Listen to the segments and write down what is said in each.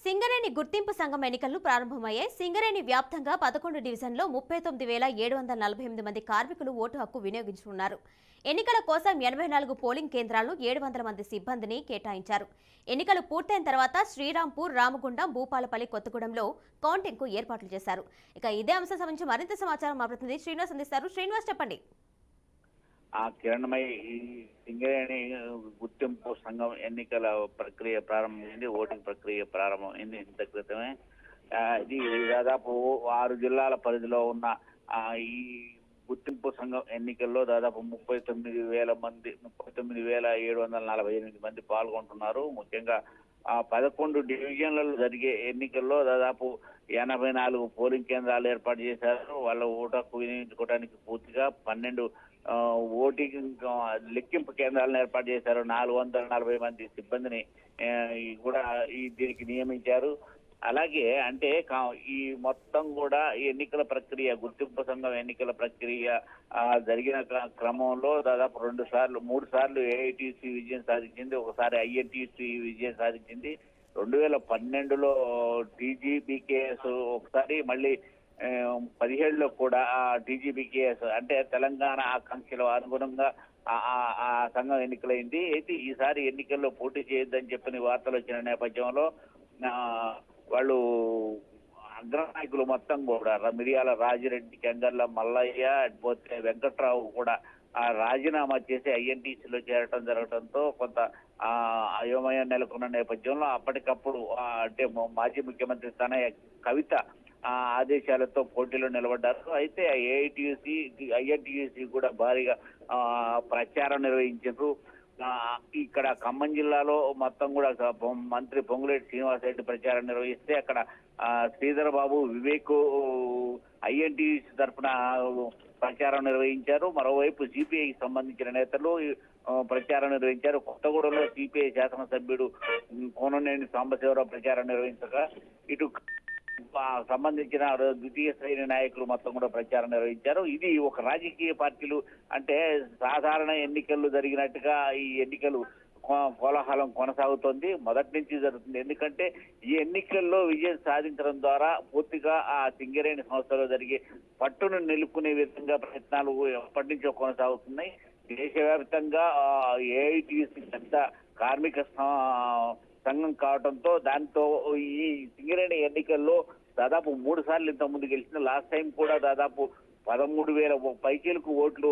సింగరేణి గుర్తింపు సంఘం ఎన్నికలు ప్రారంభమయ్యాయి. సింగరేణి వ్యాప్తంగా 11 డివిజన్లో 39,748 మంది కార్మికులు ఓటు హక్కు వినియోగించుకున్నారు. ఎన్నికల కోసం 84 పోలింగ్ కేంద్రాలను 700 మంది సిబ్బందిని కేటాయించారు. ఎన్నికలు పూర్తయిన తర్వాత శ్రీరాంపూర్, రామగుండం, భూపాలపల్లి, కొత్తగూడెంలో కౌంటింగ్ కు ఏర్పాట్లు చేశారు. ఇక ఇదే అంశం సంబంధించి మరింత సమాచారం మా ప్రతినిధి శ్రీనివాస్ అందిస్తారు. శ్రీనివాస్, చెప్పండి. కిరణమై సింగరేణి గుర్తింపు సంఘం ఎన్నికల ప్రక్రియ ప్రారంభమైంది. ఓటింగ్ ప్రక్రియ ప్రారంభమైంది ఇంత క్రితమే. ఇది దాదాపు 6 జిల్లాల పరిధిలో ఉన్న ఈ గుర్తింపు సంఘం ఎన్నికల్లో దాదాపు 39,748 మంది పాల్గొంటున్నారు. ముఖ్యంగా 11 డివిజన్లలో జరిగే ఎన్నికల్లో దాదాపు 84 పోలింగ్ కేంద్రాలు ఏర్పాటు చేశారు. వాళ్ళ ఓటు హక్కు వినియోగించుకోవడానికి పూర్తిగా 12 ఓటింగ్ లెక్కింపు కేంద్రాలను ఏర్పాటు చేశారు. 440 మంది సిబ్బందిని కూడా దీనికి నియమించారు. అలాగే అంటే ఈ మొత్తం కూడా ఎన్నికల ప్రక్రియ, గుర్తింపు సంఘం ఎన్నికల ప్రక్రియ జరిగిన క్రమంలో దాదాపు 3 సార్లు ఏఐటీసీ విజయం సాధించింది, ఒకసారి ఐఎన్టీసీ విజయం సాధించింది. 2012లో టీజీబీకేఎస్ ఒకసారి, మళ్ళీ 17లో కూడా టీజీబీకేఎస్ అంటే తెలంగాణ ఆకాంక్షల అనుగుణంగా ఆ సంఘం ఎన్నికలైంది. అయితే ఈసారి ఎన్నికల్లో పోటీ చేయొద్దని చెప్పిన వార్తలు వచ్చిన నేపథ్యంలో వాళ్ళు అగ్రనాయకులు మొత్తం కూడా మిర్యాల రాజిరెడ్డి, కెంగర్ల మల్లయ్య, పోతే వెంకట్రావు కూడా రాజీనామా చేసి ఐఎన్టీసీలో చేరటం జరగడంతో కొంత అయోమయం నెలకొన్న నేపథ్యంలో అప్పటికప్పుడు అంటే మాజీ ముఖ్యమంత్రి తనయ కవిత ఆదేశాలతో పోటీలో నిలబడ్డారు. అయితే ఐఎన్టీయూసీ కూడా భారీగా ప్రచారం నిర్వహించారు. ఇక్కడ ఖమ్మం జిల్లాలో మొత్తం కూడా మంత్రి పొంగులేటి శ్రీనివాసరెడ్డి ప్రచారం నిర్వహిస్తే అక్కడ శ్రీధర్ బాబు, వివేక్ ఐఎన్టీయూసీ తరఫున ప్రచారం నిర్వహించారు. మరోవైపు సిపిఐకి సంబంధించిన నేతలు ప్రచారం నిర్వహించారు. కొత్తగూడెంలో సిపిఐ శాసనసభ్యుడు కోననేని సాంబశివరావు ప్రచారం నిర్వహించగా ఇటు సంబంధించిన ద్వితీయ శ్రేణి నాయకులు మొత్తం కూడా ప్రచారం నిర్వహించారు. ఇది ఒక రాజకీయ పార్టీలు అంటే సాధారణ ఎన్నికలు జరిగినట్టుగా ఈ ఎన్నికలు కోలాహలం కొనసాగుతోంది. మొదటి నుంచి జరుగుతుంది. ఎందుకంటే ఈ ఎన్నికల్లో విజయం సాధించడం ద్వారా పూర్తిగా ఆ సింగరేణి సంస్థలో జరిగే పట్టును నిలుపుకునే విధంగా ప్రయత్నాలు ఎప్పటి నుంచో కొనసాగుతున్నాయి. దేశవ్యాప్తంగా ఏఐటీసీ పెద్ద కార్మిక సంఘం కావడంతో దాంతో ఈ సింగరేణి ఎన్నికల్లో దాదాపు 3 సార్లు ఇంత ముందు గెలిచిన. లాస్ట్ టైం కూడా దాదాపు 13,000 పైచీలకు ఓట్లు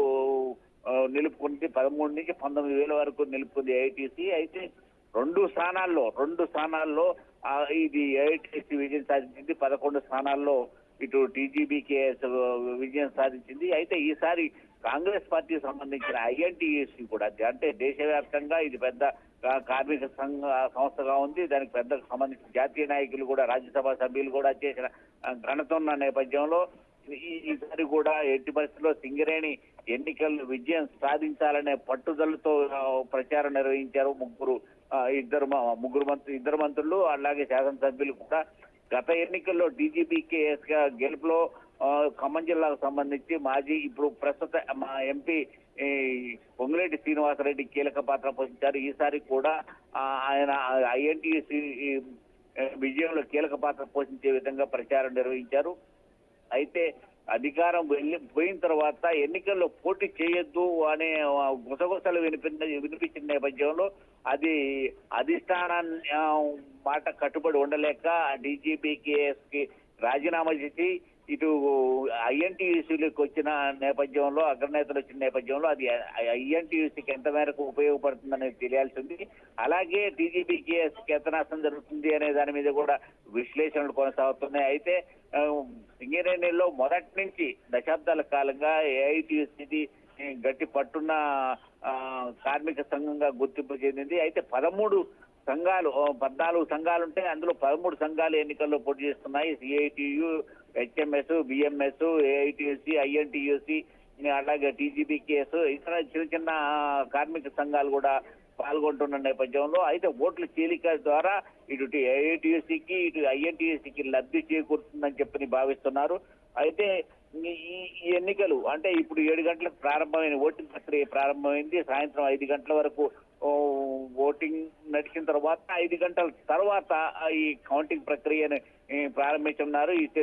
నిలుపుకుంది. 13 నుంచి 19,000 వరకు నిలుపుకుంది ఏఐటీసీ. అయితే 2 స్థానాల్లో ఇది ఏఐటీసీ విజయం సాధించింది. 11 స్థానాల్లో ఇటు టీజీబీకేఎస్ విజయం సాధించింది. అయితే ఈసారి కాంగ్రెస్ పార్టీకి సంబంధించిన ఐఎన్టీయూసీ కూడా అంటే దేశవ్యాప్తంగా ఇది పెద్ద కార్మిక సంస్థగా ఉంది. దానికి పెద్ద సంబంధించిన జాతీయ నాయకులు కూడా, రాజ్యసభ సభ్యులు కూడా చేసిన ఘనత ఉన్న నేపథ్యంలో ఈసారి కూడా ఎట్టి పరిస్థితుల్లో సింగరేణి ఎన్నికల్లో విజయం సాధించాలనే పట్టుదలతో ప్రచారం నిర్వహించారు. ఇద్దరు మంత్రులు అలాగే శాసనసభ్యులు కూడా. గత ఎన్నికల్లో డీజీపీకేఎస్ గెలుపులో ఖమ్మం జిల్లాకు సంబంధించి ఇప్పుడు ప్రస్తుత ఎంపీ పొంగులేటి శ్రీనివాసరెడ్డి కీలక పాత్ర పోషించారు. ఈసారి కూడా ఆయన ఐఎన్టీయూసీ విజయంలో కీలక పాత్ర పోషించే విధంగా ప్రచారం నిర్వహించారు. అయితే అధికారం పోయిన తర్వాత ఎన్నికల్లో పోటీ చేయొద్దు అనే గుసగుసలు వినిపించిన నేపథ్యంలో అది అధిష్టానం మాట కట్టుబడి ఉండలేక డీజీపీకేఎస్ కి రాజీనామా చేసి ఇటు ఐఎన్టీయూసీలోకి వచ్చిన నేపథ్యంలో, అగ్రనేతలు వచ్చిన నేపథ్యంలో అది ఐఎన్టీయూసీకి ఎంత మేరకు ఉపయోగపడుతుందనేది తెలియాల్సింది. అలాగే డీజీపీకేఎస్కి ఎంత నష్టం జరుగుతుంది అనే దాని మీద కూడా విశ్లేషణలు కొనసాగుతున్నాయి. అయితే సింగరేణిలో మొదటి నుంచి దశాబ్దాల కాలంగా ఏఐటీయూసీ గట్టి పట్టున్న కార్మిక సంఘంగా గుర్తింపు చెందింది. అయితే 14 సంఘాలు ఉంటే అందులో 13 సంఘాలు ఎన్నికల్లో పోటీ చేస్తున్నాయి. CITU, HMS, BMS, AITUC, INTUC, అలాగే టీజీబీకేఎస్, ఇతర చిన్న కార్మిక సంఘాలు కూడా పాల్గొంటున్న నేపథ్యంలో అయితే ఓట్ల చీలిక ద్వారా ఇటు ఏఐటీయూసీకి ఇటు ఐఎన్టీయూసీకి లబ్ధి చేకూరుతుందని చెప్పని భావిస్తున్నారు. అయితే ఈ ఎన్నికలు అంటే ఇప్పుడు 7 గంటలకు ప్రారంభమైన ఓటింగ్ ప్రక్రియ ప్రారంభమైంది. సాయంత్రం 5 గంటల వరకు ఓటింగ్ నడిచిన తర్వాత 5 గంటల తర్వాత ఈ కౌంటింగ్ ప్రక్రియను ప్రారంభించున్నారు. అయితే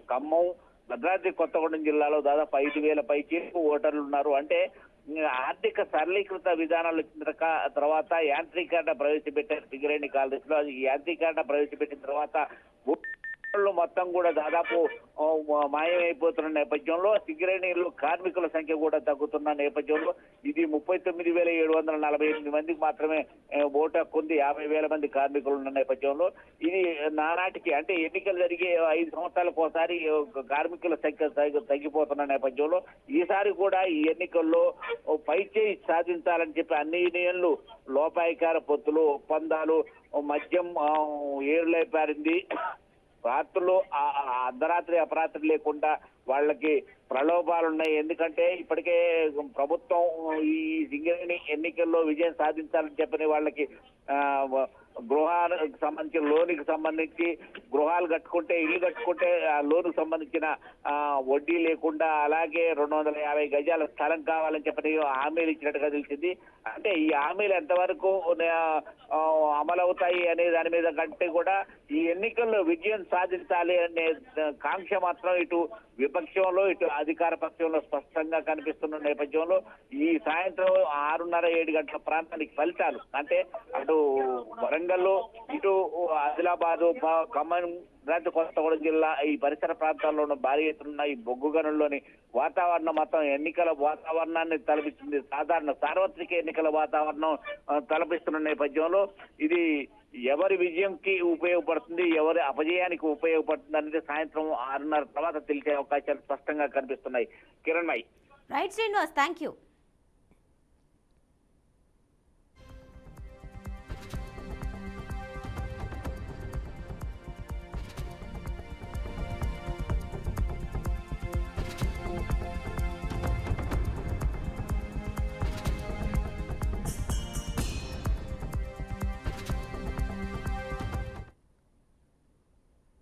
ఖమ్మం, భద్రాద్రి కొత్తగూడెం జిల్లాలో దాదాపు 5,000 పైచీలకు ఓటర్లు ఉన్నారు. అంటే ఆర్థిక సరళీకృత విధానాలు వచ్చిన తర్వాత యాంత్రీకరణ ప్రవేశపెట్టారు సింగరేణి కాలేజీలో. అది యాంత్రీకరణ ప్రవేశపెట్టిన తర్వాత మొత్తం కూడా దాదాపు మాయమైపోతున్న నేపథ్యంలో సింగరేణిలో కార్మికుల సంఖ్య కూడా తగ్గుతున్న నేపథ్యంలో ఇది 39,748 మందికి మాత్రమే ఓటు హక్కు ఉంది. 50,000 మంది కార్మికులు ఉన్న నేపథ్యంలో ఇది నానాటికి అంటే ఎన్నికలు జరిగే 5 సంవత్సరాలకు ఒకసారి కార్మికుల సంఖ్య తగ్గిపోతున్న నేపథ్యంలో ఈసారి కూడా ఈ ఎన్నికల్లో పైచేయి సాధించాలని చెప్పి అన్ని యూనియన్లు లోపాయికార పొత్తులు, ఒప్పందాలు, మద్యం ఏరులై పారింది. రాత్రులు అర్ధరాత్రి అపరాత్రి లేకుండా వాళ్ళకి ప్రలోభాలు ఉన్నాయి. ఎందుకంటే ఇప్పటికే ప్రభుత్వం ఈ సింగరేణి ఎన్నికల్లో విజయం సాధించాలని చెప్పని వాళ్ళకి గృహాలకు సంబంధించిన లోనుకి సంబంధించి గృహాలు కట్టుకుంటే ఇల్లు కట్టుకుంటే ఆ లోనుకు సంబంధించిన వడ్డీ లేకుండా అలాగే 250 గజాల స్థలం కావాలని చెప్పని హామీలు ఇచ్చినట్టుగా తెలిసింది. అంటే ఈ హామీలు ఎంతవరకు అమలవుతాయి అనే దాని మీద కంటే కూడా ఈ ఎన్నికల్లో విజయం సాధించాలి అనే కాంక్ష మాత్రం ఇటు విపక్షంలో ఇటు అధికార పక్షంలో స్పష్టంగా కనిపిస్తున్న నేపథ్యంలో ఈ సాయంత్రం 6:30-7 గంటల ప్రాంతానికి ఫలితాలు అంటే అటు వరంగల్, ఇటు ఆదిలాబాద్, ఖమ్మం, భద్రాద్రి కొత్తగూడెం జిల్లా ఈ పరిసర ప్రాంతాల్లో ఉన్న భారీ ఎత్తున ఈ బొగ్గు గనుల్లోని వాతావరణం మొత్తం ఎన్నికల వాతావరణాన్ని తలపిస్తుంది. సార్వత్రిక ఎన్నికల వాతావరణం తలపిస్తున్న నేపథ్యంలో ఇది ఎవరి విజయంకి ఉపయోగపడుతుంది, ఎవరి అపజయానికి ఉపయోగపడుతుంది అనేది సాయంత్రం 6:30 తర్వాత తెలిసే అవకాశాలు స్పష్టంగా కనిపిస్తున్నాయి. Kiran my. Right Srinivas, thank you.